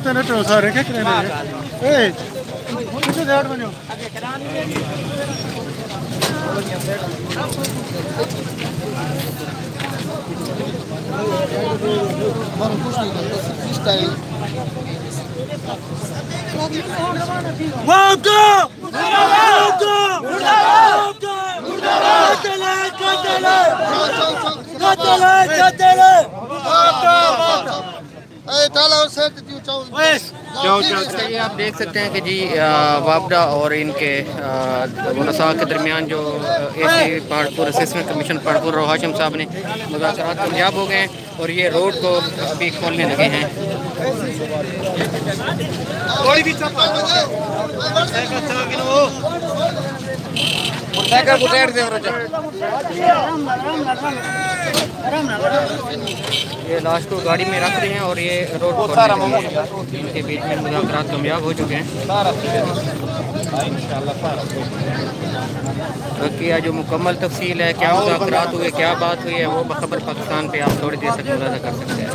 नटो सारे क्या करें ए कितने देर बनो मारो कुछ नहीं करता फ्रीस्टाइल वाको ये आप देख सकते हैं कि जी वापडा और इनके मुनसा के दरमियान जो AC Paharpur assistant commission Paharpur Hashim साहब ने मुज़ाकरात कामयाब हो गए हैं और ये रोड को अभी खोलने लगे हैं। ये लाश को गाड़ी में रख रहे हैं और ये रोड इनके बीच में मुज़ाकरात कामयाब हो चुके हैं। बाकी जो मुकम्मल तफसील है, क्या मुज़ाकरात हुए, क्या बात हुई है, वो बखबर पाकिस्तान पे आप थोड़ी देर तक मुलाज़ा कर सकते हैं।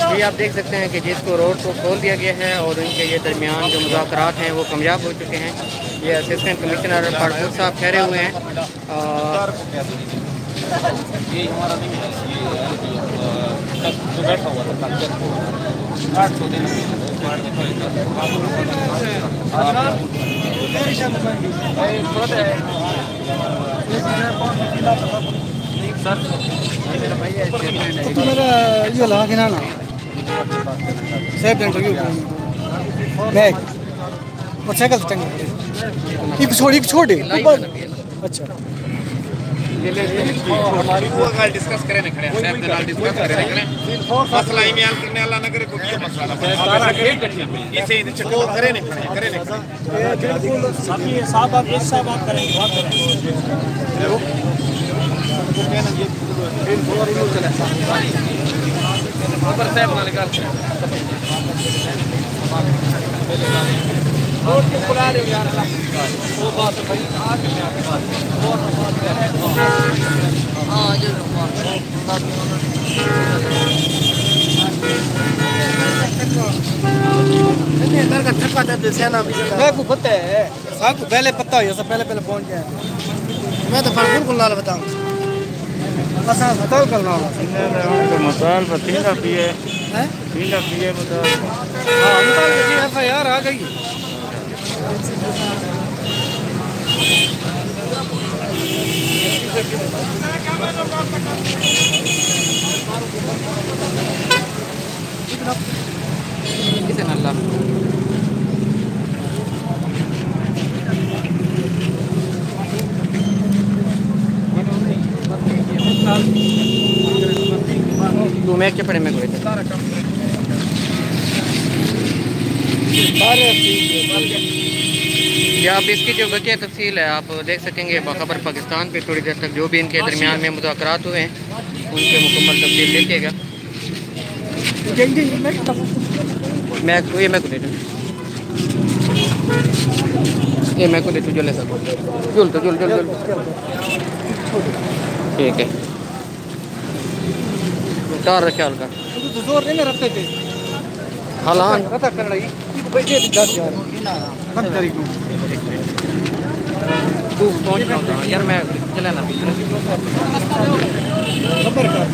ये आप देख सकते हैं कि जिसको रोड को खोल दिया गया है और इनके ये दरमियान जो मुज़ाकरात हैं वो कामयाब हो चुके हैं। ये असिस्टेंट कमिश्नर पहाड़पुर साहब ठहरे हुए हैं और मेरा ये लगा के ना सेफ इंटरव्यू बैग और साइकिल टंगे एक छोड़ अच्छा हमारी वो गाल डिस्कस करें ना खड़े हैं साहब गाल डिस्कस करें ना खड़े मसला ईमेल करने वाला ना करे कोई मसला सारा खेल इसे चको करें ना साथी साहब आप एक साहब बात करें बात करें ऊपर साहब ना निकाल रोड के बुला रहे हो यार वो बात है भाई आज में आपकी बात बहुत बात है हां जो नहीं इधर का ठप्पा दे सेना भी मैं को पता है साहब को पहले पता हो सब पहले पहुंच गया मैं तो फालतू को लाल बताऊं बस बताओ करना वाला मसाल पतीला पिए हैं पीला पिए बता हां निकाल के एफआईआर आ गई किसे नल्ला दो मैं क्या पड़े मैं कोई या आप इसकी जो बकिया तफसील है आप देख सकेंगे बाखबर पाकिस्तान पे थोड़ी देर तक जो भी इनके दरमियान में मुज़ाकरात हुए हैं उनके मुकम्मल तफसील देखिएगा। मैं को दे दूँ ये मैं को दे दूँ जल्दी सब जुल ठीक है कार ख्याल का जोर नहीं रखते थे हालान पता कर रही बैठे 10 यार तू पहुंच रहा यार मैं चलाना खबर कर